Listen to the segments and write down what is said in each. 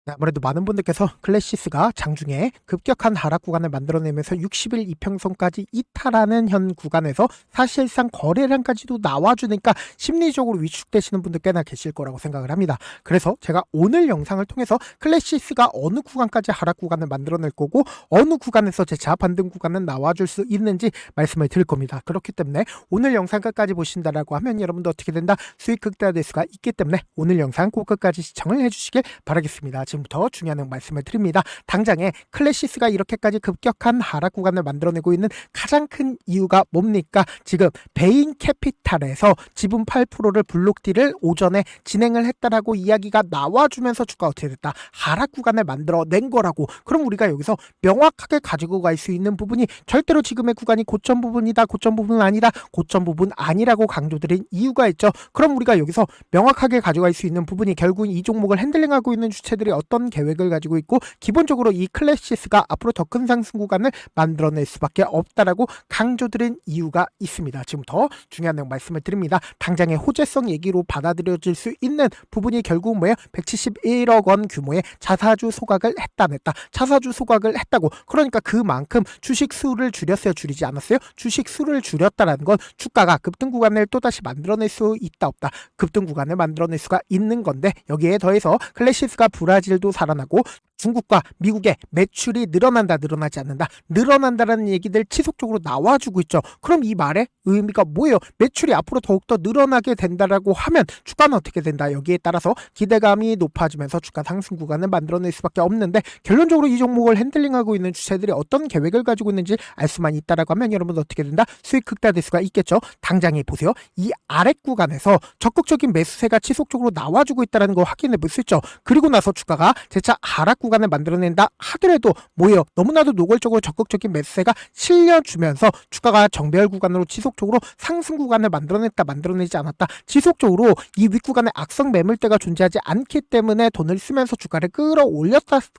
네, 아무래도 많은 분들께서 클래시스가 장중에 급격한 하락 구간을 만들어내면서 60일 이평선까지 이탈하는 현 구간에서 사실상 거래량까지도 나와주니까 심리적으로 위축되시는 분들 꽤나 계실 거라고 생각을 합니다. 그래서 제가 오늘 영상을 통해서 클래시스가 어느 구간까지 하락 구간을 만들어낼 거고 어느 구간에서 재차 반등 구간은 나와줄 수 있는지 말씀을 드릴 겁니다. 그렇기 때문에 오늘 영상 끝까지 보신다라고 하면 여러분도 어떻게 된다? 수익 극대화될 수가 있기 때문에 오늘 영상 꼭 끝까지 시청을 해주시길 바라겠습니다. 지금부터 중요한 말씀을 드립니다. 당장에 클래시스가 이렇게까지 급격한 하락 구간을 만들어내고 있는 가장 큰 이유가 뭡니까? 지금 베인 캐피탈에서 지분 8%를 블록딜을 오전에 진행을 했다라고 이야기가 나와주면서 주가 어떻게 됐다? 하락 구간을 만들어낸 거라고. 그럼 우리가 여기서 명확하게 가지고 갈 수 있는 부분이 절대로 지금의 구간이 고점 부분이다, 고점 부분 아니다, 고점 부분 아니라고 강조드린 이유가 있죠. 그럼 우리가 여기서 명확하게 가져갈 수 있는 부분이 결국 이 종목을 핸들링하고 있는 주체들이 어떤 계획을 가지고 있고 기본적으로 이 클래시스가 앞으로 더 큰 상승 구간을 만들어낼 수밖에 없다라고 강조드린 이유가 있습니다. 지금부터 중요한 내용 말씀을 드립니다. 당장의 호재성 얘기로 받아들여질 수 있는 부분이 결국은 뭐예요? 171억 원 규모의 자사주 소각을 했다 냈다. 자사주 소각을 했다고. 그러니까 그만큼 주식 수를 줄였어요? 줄이지 않았어요? 주식 수를 줄였다라는 건 주가가 급등 구간을 또다시 만들어낼 수 있다 없다. 급등 구간을 만들어낼 수가 있는 건데 여기에 더해서 클래시스가 브라질도 살아나고 중국과 미국의 매출이 늘어난다 늘어나지 않는다 늘어난다라는 얘기들 지속적으로 나와주고 있죠. 그럼 이 말의 의미가 뭐예요? 매출이 앞으로 더욱더 늘어나게 된다라고 하면 주가는 어떻게 된다? 여기에 따라서 기대감이 높아지면서 주가 상승 구간을 만들어낼 수밖에 없는데 결론적으로 이 종목을 핸들링하고 있는 주체들이 어떤 계획을 가지고 있는지 알 수만 있다라고 하면 여러분 어떻게 된다? 수익 극대화될 수가 있겠죠. 당장에 보세요. 이 아랫 구간에서 적극적인 매수세가 지속적으로 나와주고 있다는 거 확인해 볼 수 있죠. 그리고 나서 주가가 재차 하락 구간을 만들어낸다 하더라도 뭐예요? 너무나도 노골적으로 적극적인 매수세가 실려주면서 주가가 정배열 구간으로 지속적으로 상승 구간을 만들어냈다 만들어내지 않았다 지속적으로 이 윗구간에 악성 매물대가 존재하지 않기 때문에 돈을 쓰면서 주가를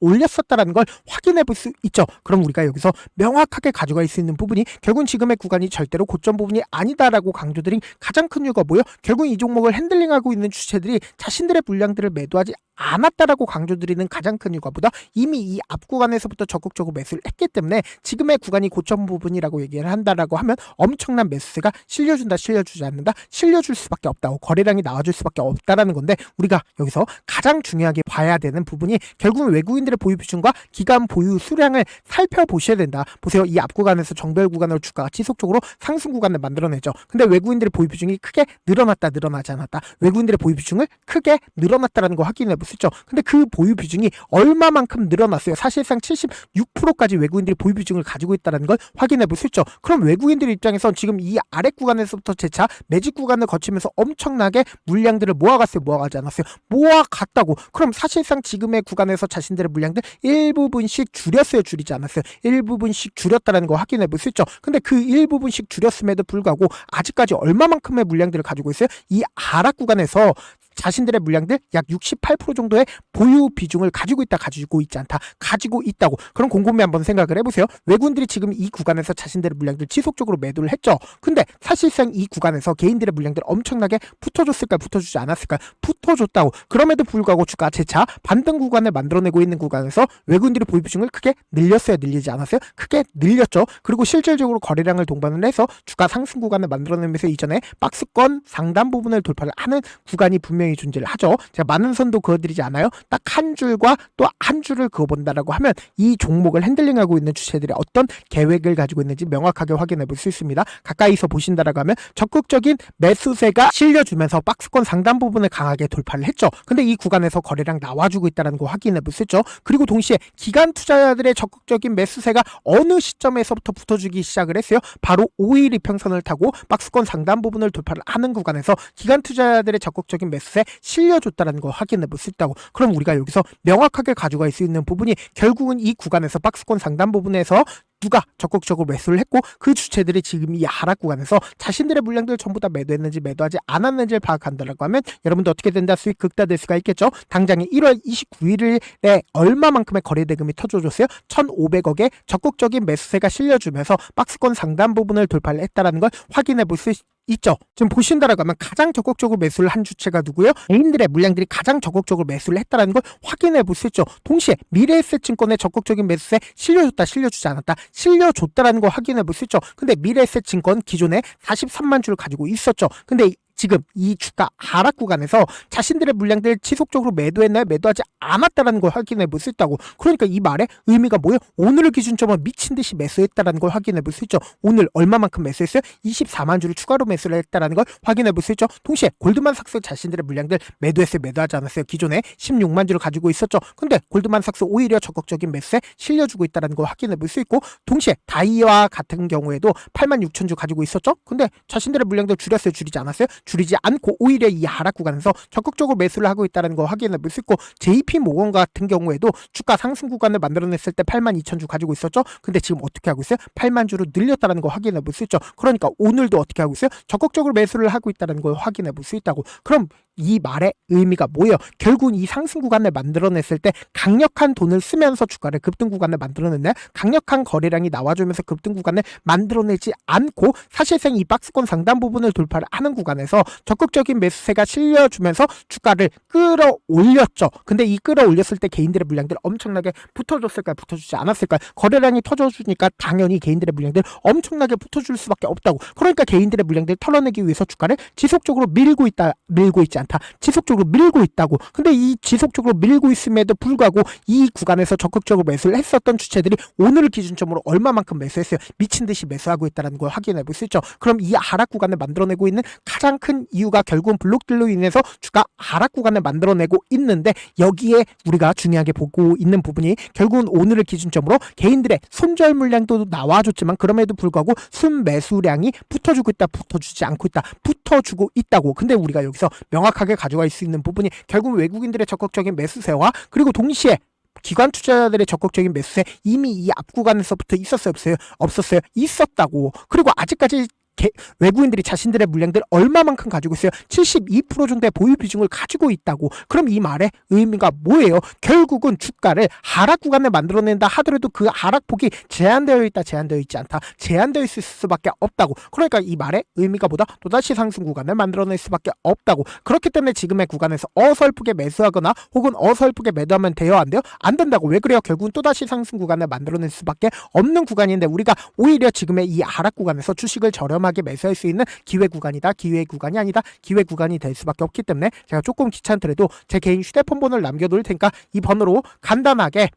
올렸었다라는 걸 확인해 볼 수 있죠. 그럼 우리가 여기서 명확하게 가져갈 수 있는 부분이 결국은 지금의 구간이 절대로 고점 부분이 아니다라고 강조드린 가장 큰 이유가 뭐예요? 결국 이 종목을 핸들링하고 있는 주체들이 자신들의 물량들을 매도하지 않았다라고 강조드리는 가장 큰 이유가 보다 이미 이 앞 구간에서부터 적극적으로 매수를 했기 때문에 지금의 구간이 고점 부분이라고 얘기를 한다라고 하면 엄청난 매수세가 실려준다 실려주지 않는다 실려줄 수밖에 없다고 거래량이 나와줄 수밖에 없다라는 건데 우리가 여기서 가장 중요하게 봐야 되는 부분이 결국은 외국인들의 보유 비중과 기간 보유 수량을 살펴보셔야 된다. 보세요. 이 앞 구간에서 정배열 구간으로 주가가 지속적으로 상승 구간을 만들어내죠. 근데 외국인들의 보유 비중이 크게 늘어났다 늘어나지 않았다. 외국인들의 보유 비중을 크게 늘어났다라는 거 확인해 볼 수 있죠. 근데 그 보유 비중이 얼마만큼 늘어났어요? 사실상 76%까지 외국인들이 보유 비중을 가지고 있다는 걸 확인해 볼 수 있죠. 그럼 외국인들 입장에선 지금 이 아래 구간에서부터 재차 매집 구간을 거치면서 엄청나게 물량들을 모아갔어요? 모아가지 않았어요? 모아갔다고. 그럼 사실상 지금의 구간에서 자신들의 물량들 일부분씩 줄였어요? 줄이지 않았어요? 일부분씩 줄였다는 거 확인해 볼 수 있죠. 근데 그 일부분씩 줄였음에도 불구하고 아직까지 얼마만큼의 물량들을 가지고 있어요? 이 하락 구간에서 자신들의 물량들 약 68% 정도의 보유 비중을 가지고 있다 가지고 있지 않다 가지고 있다고. 그럼 곰곰이 한번 생각을 해보세요. 외국인들이 지금 이 구간에서 자신들의 물량들 지속적으로 매도를 했죠. 근데 사실상 이 구간에서 개인들의 물량들 엄청나게 붙어줬을까 붙어주지 않았을까 붙어줬다고. 그럼에도 불구하고 주가 재차 반등 구간을 만들어내고 있는 구간에서 외국인들이 보유 비중을 크게 늘렸어요? 늘리지 않았어요? 크게 늘렸죠. 그리고 실질적으로 거래량을 동반을 해서 주가 상승 구간을 만들어내면서 이전에 박스권 상단 부분을 돌파를 하는 구간이 분명히 존재를 하죠. 제가 많은 선도 그어드리지 않아요. 딱 한 줄과 또 한 줄을 그어본다라고 하면 이 종목을 핸들링하고 있는 주체들이 어떤 계획을 가지고 있는지 명확하게 확인해 볼 수 있습니다. 가까이서 보신다라고 하면 적극적인 매수세가 실려주면서 박스권 상단 부분을 강하게 돌파를 했죠. 근데 이 구간에서 거래량 나와주고 있다는 거 확인해 볼 수 있죠. 그리고 동시에 기관 투자자들의 적극적인 매수세가 어느 시점에서부터 붙어주기 시작을 했어요. 바로 5일 이평선을 타고 박스권 상단 부분을 돌파를 하는 구간에서 기관 투자자들의 적극적인 매수세 실려줬다는 거 확인해 볼 수 있다고. 그럼 우리가 여기서 명확하게 가져갈 수 있는 부분이 결국은 이 구간에서 박스권 상단 부분에서 누가 적극적으로 매수를 했고 그 주체들이 지금 이 하락 구간에서 자신들의 물량들 전부 다 매도했는지 매도하지 않았는지를 파악한다라고 하면 여러분도 어떻게 된다? 수익 극대화될 수가 있겠죠. 당장에 1월 29일에 얼마만큼의 거래 대금이 터져줬어요? 1,500억의 적극적인 매수세가 실려주면서 박스권 상단 부분을 돌파를 했다라는 걸 확인해 볼 수 있죠. 지금 보신다라고 하면 가장 적극적으로 매수를 한 주체가 누구예요? 개인들의 물량들이 가장 적극적으로 매수를 했다라는 걸 확인해 볼 수 있죠. 동시에 미래에셋증권의 적극적인 매수세 실려줬다, 실려주지 않았다, 실려줬다라는 걸 확인해 볼 수 있죠. 근데 미래에셋증권 기존에 43만 주를 가지고 있었죠. 근데 지금 이 주가 하락 구간에서 자신들의 물량들 지속적으로 매도했나요? 매도하지 않았다라는 걸 확인해 볼 수 있다고. 그러니까 이 말의 의미가 뭐예요? 오늘을 기준점으로 미친 듯이 매수했다라는 걸 확인해 볼 수 있죠. 오늘 얼마만큼 매수했어요? 24만 주를 추가로 매수를 했다라는 걸 확인해 볼 수 있죠. 동시에 골드만삭스 자신들의 물량들 매도했어요? 매도하지 않았어요? 기존에 16만 주를 가지고 있었죠. 근데 골드만삭스 오히려 적극적인 매수에 실려주고 있다는 걸 확인해 볼 수 있고, 동시에 다이와 같은 경우에도 8만 6천 주 가지고 있었죠. 근데 자신들의 물량들 줄였어요? 줄이지 않았어요? 줄이지 않고 오히려 이 하락 구간에서 적극적으로 매수를 하고 있다는 걸 확인해 볼 수 있고, JP모건 같은 경우에도 주가 상승 구간을 만들어냈을 때 8만 2천 주 가지고 있었죠. 근데 지금 어떻게 하고 있어요? 8만 주로 늘렸다는 걸 확인해 볼 수 있죠. 그러니까 오늘도 어떻게 하고 있어요? 적극적으로 매수를 하고 있다는 걸 확인해 볼 수 있다고. 그럼 이 말의 의미가 뭐예요? 결국은 이 상승 구간을 만들어냈을 때 강력한 돈을 쓰면서 주가를 급등 구간을 만들어냈나요? 강력한 거래량이 나와주면서 급등 구간을 만들어내지 않고 사실상 이 박스권 상단 부분을 돌파를 하는 구간에서 적극적인 매수세가 실려주면서 주가를 끌어올렸죠. 근데 이 끌어올렸을 때 개인들의 물량들 엄청나게 붙어줬을까요? 붙어주지 않았을까요? 거래량이 터져주니까 당연히 개인들의 물량들 엄청나게 붙어줄 수밖에 없다고. 그러니까 개인들의 물량들 털어내기 위해서 주가를 지속적으로 밀고 있지 않다. 지속적으로 밀고 있다고. 근데 이 지속적으로 밀고 있음에도 불구하고 이 구간에서 적극적으로 매수를 했었던 주체들이 오늘을 기준점으로 얼마만큼 매수했어요? 미친 듯이 매수하고 있다는 걸 확인해 볼 수 있죠. 그럼 이 하락 구간을 만들어내고 있는 가장 큰 이유가 결국은 블록들로 인해서 주가 하락 구간을 만들어내고 있는데, 여기에 우리가 중요하게 보고 있는 부분이 결국은 오늘을 기준점으로 개인들의 손절 물량도 나와줬지만 그럼에도 불구하고 순매수량이 붙어주고 있다, 붙어주지 않고 있다, 붙어주고 있다고. 근데 우리가 여기서 명확하게 가져갈 수 있는 부분이 결국 외국인들의 적극적인 매수세와 그리고 동시에 기관 투자자들의 적극적인 매수세 이미 이 앞 구간에서부터 있었어요? 없어요? 없었어요? 있었다고. 그리고 아직까지 외국인들이 자신들의 물량들 얼마만큼 가지고 있어요? 72% 정도의 보유 비중을 가지고 있다고. 그럼 이 말의 의미가 뭐예요? 결국은 주가를 하락 구간을 만들어낸다 하더라도 그 하락폭이 제한되어 있다, 제한되어 있지 않다, 제한되어 있을 수밖에 없다고. 그러니까 이 말의 의미가 보다 또다시 상승 구간을 만들어낼 수밖에 없다고. 그렇기 때문에 지금의 구간에서 어설프게 매수하거나 혹은 어설프게 매도하면 돼요? 안 돼요? 안 된다고. 왜 그래요? 결국은 또다시 상승 구간을 만들어낼 수밖에 없는 구간인데 우리가 오히려 지금의 이 하락 구간에서 주식을 저렴하게 매수할 수 있는 기회 구간이다, 기회 구간이 아니다, 기회 구간이 될 수밖에 없기 때문에 제가 조금 귀찮더라도 제 개인 휴대폰 번호를 남겨놓을 테니까 이 번호로 간단하게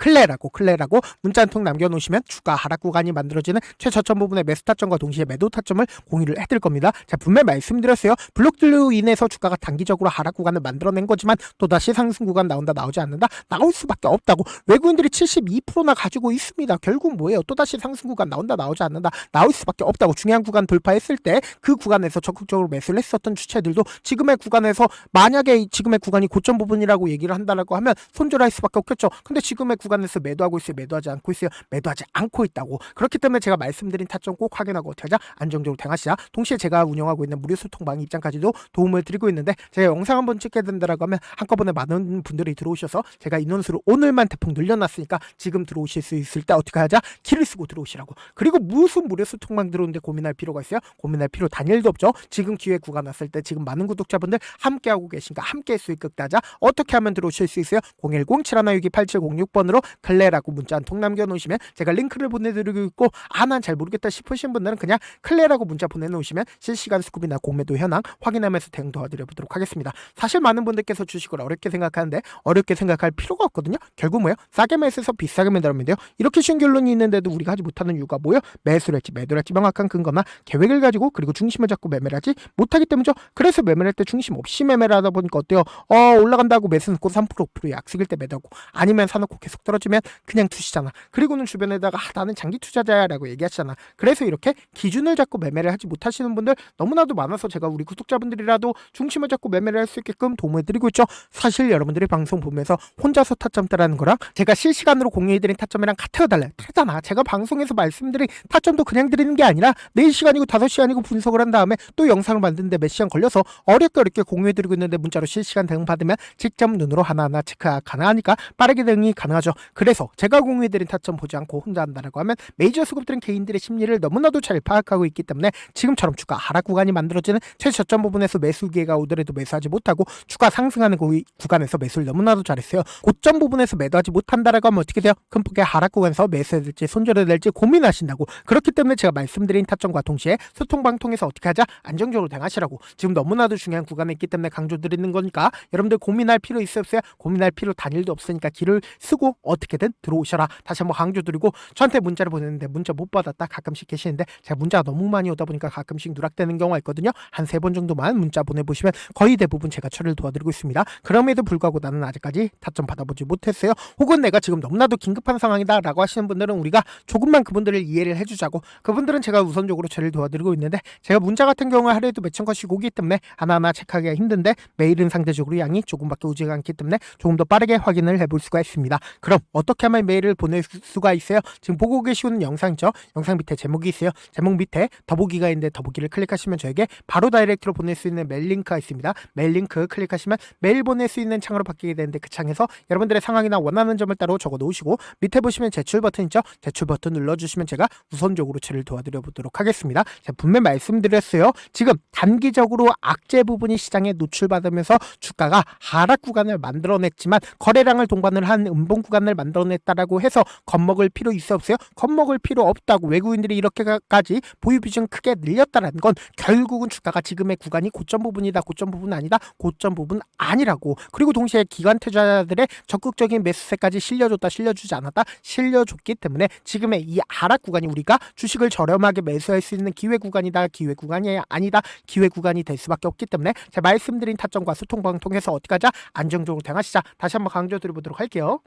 클레라고 문자 한 통 남겨놓으시면 주가 하락 구간이 만들어지는 최저점 부분의 매수 타점과 동시에 매도 타점을 공유를 해드릴 겁니다. 자, 분명히 말씀드렸어요. 블록들로 인해서 주가가 단기적으로 하락 구간을 만들어낸 거지만 또다시 상승 구간 나온다, 나오지 않는다, 나올 수밖에 없다고. 외국인들이 72%나 가지고 있습니다. 결국 뭐예요? 또다시 상승 구간 나온다, 나오지 않는다, 나올 수밖에 없다고. 중요한 구간 돌파했을 때 그 구간에서 적극적으로 매수를 했었던 주체들도 지금의 구간에서 만약에 지금의 구간이 고점 부분이라고 얘기를 한다고 하면 손절할 수밖에 없겠죠. 근데 지금의 구간에서 매도하고 있어요? 매도하지 않고 있어요? 매도하지 않고 있다고. 그렇기 때문에 제가 말씀드린 타점 꼭 확인하고 어떻게 하자? 안정적으로 대응하시자. 동시에 제가 운영하고 있는 무료 소통방 입장까지도 도움을 드리고 있는데, 제가 영상 한번 찍게 된다라고 하면 한꺼번에 많은 분들이 들어오셔서 제가 인원수를 오늘만 대폭 늘려놨으니까 지금 들어오실 수 있을 때 어떻게 하자? 키를 쓰고 들어오시라고. 그리고 무슨 무료 소통방 들어오는데 고민할 필요가 있어요? 고민할 필요 단일도 없죠. 지금 기회 구간 왔을 때 지금 많은 구독자분들 함께하고 계신가? 함께 수익 극대화자. 어떻게 하면 들어오실 수 있어요? 010-7162-8706번으로 클레라고 문자 한 통 남겨놓으시면 제가 링크를 보내드리고 있고, 난 잘 모르겠다 싶으신 분들은 그냥 클레라고 문자 보내놓으시면 실시간 수급이나 공매도 현황 확인하면서 대응 도와드려보도록 하겠습니다. 사실 많은 분들께서 주식을 어렵게 생각하는데 어렵게 생각할 필요가 없거든요. 결국 뭐예요? 싸게 매수해서 비싸게 매도하면 돼요. 이렇게 쉬운 결론이 있는데도 우리가 하지 못하는 이유가 뭐예요? 매수를 할지 매도를 할지 명확한 근거나 계획을 가지고 그리고 중심을 잡고 매매를 하지 못하기 때문이죠. 그래서 매매를 할 때 중심 없이 매매를 하다 보니까 어때요? 올라간다고 매수 넣고 3% 약속일 때 매도하고, 아니면 사놓고 계속 떨어지면 그냥 두시잖아. 그리고는 주변에다가 나는 장기 투자자야라고 얘기하시잖아. 그래서 이렇게 기준을 잡고 매매를 하지 못하시는 분들 너무나도 많아서 제가 우리 구독자분들이라도 중심을 잡고 매매를 할 수 있게끔 도움을 드리고 있죠. 사실 여러분들이 방송 보면서 혼자서 타점 따라는 거랑 제가 실시간으로 공유해드린 타점이랑 같아요 달라요? 다르잖아. 제가 방송에서 말씀드린 타점도 그냥 드리는 게 아니라 4시간이고 5시간이고 분석을 한 다음에 또 영상을 만드는데 몇 시간 걸려서 어렵게 공유해드리고 있는데 문자로 실시간 대응 받으면 직접 눈으로 하나하나 체크가 가능하니까 빠르게 대응이 가능하죠. 그래서 제가 공유해드린 타점 보지 않고 혼자 한다라고 하면 메이저 수급들은 개인들의 심리를 너무나도 잘 파악하고 있기 때문에 지금처럼 주가 하락 구간이 만들어지는 최저점 부분에서 매수 기회가 오더라도 매수하지 못하고 주가 상승하는 구간에서 매수를 너무나도 잘했어요. 고점 부분에서 매도하지 못한다라고 하면 어떻게 돼요? 큰 폭의 하락 구간에서 매수해야 될지 손절해야 될지 고민하신다고. 그렇기 때문에 제가 말씀드린 타점과 동시에 소통방통에서 어떻게 하자? 안정적으로 대응하시라고. 지금 너무나도 중요한 구간에 있기 때문에 강조드리는 거니까 여러분들 고민할 필요 있어요? 고민할 필요 단일도 없으니까 길을 쓰고 어떻게든 들어오셔라. 다시 한번 강조드리고 저한테 문자를 보냈는데 문자 못 받았다 가끔씩 계시는데 제가 문자가 너무 많이 오다 보니까 가끔씩 누락되는 경우가 있거든요. 한 3번 정도만 문자 보내보시면 거의 대부분 제가 처리를 도와드리고 있습니다. 그럼에도 불구하고 나는 아직까지 타점 받아보지 못했어요. 혹은 내가 지금 너무나도 긴급한 상황이다 라고 하시는 분들은 우리가 조금만 그분들을 이해를 해주자고. 그분들은 제가 우선적으로 처리를 도와드리고 있는데 제가 문자 같은 경우에 하루에도 몇천 건씩 오기 때문에 하나하나 체크하기가 힘든데 메일은 상대적으로 양이 조금밖에 오지가 않기 때문에 조금 더 빠르게 확인을 해볼 수가 있습니다. 그럼 어떻게 하면 메일을 보낼 수가 있어요? 지금 보고 계시는 영상 있죠? 영상 밑에 제목이 있어요. 제목 밑에 더보기가 있는데 더보기를 클릭하시면 저에게 바로 다이렉트로 보낼 수 있는 메일 링크가 있습니다. 메일 링크 클릭하시면 메일 보낼 수 있는 창으로 바뀌게 되는데 그 창에서 여러분들의 상황이나 원하는 점을 따로 적어 놓으시고 밑에 보시면 제출 버튼 있죠? 제출 버튼 눌러주시면 제가 우선적으로 처리를 도와드려 보도록 하겠습니다. 제가 분명 말씀드렸어요. 지금 단기적으로 악재 부분이 시장에 노출받으면서 주가가 하락 구간을 만들어냈지만 거래량을 동반을 한 음봉 구간을 만들어냈다라고 해서 겁먹을 필요 있어 없어요? 겁먹을 필요 없다고. 외국인들이 이렇게까지 보유 비중 크게 늘렸다라는 건 결국은 주가가 지금의 구간이 고점 부분이다, 고점 부분 아니다, 고점 부분 아니라고. 그리고 동시에 기관 투자자들의 적극적인 매수세까지 실려줬다, 실려주지 않았다, 실려줬기 때문에 지금의 이 하락 구간이 우리가 주식을 저렴하게 매수할 수 있는 기회 구간이다, 기회 구간이 아니다, 기회 구간이 될 수밖에 없기 때문에 제가 말씀드린 타점과 소통방통해서 어떻게 하자? 안정적으로 대응하시자. 다시 한번 강조드려보도록 할게요.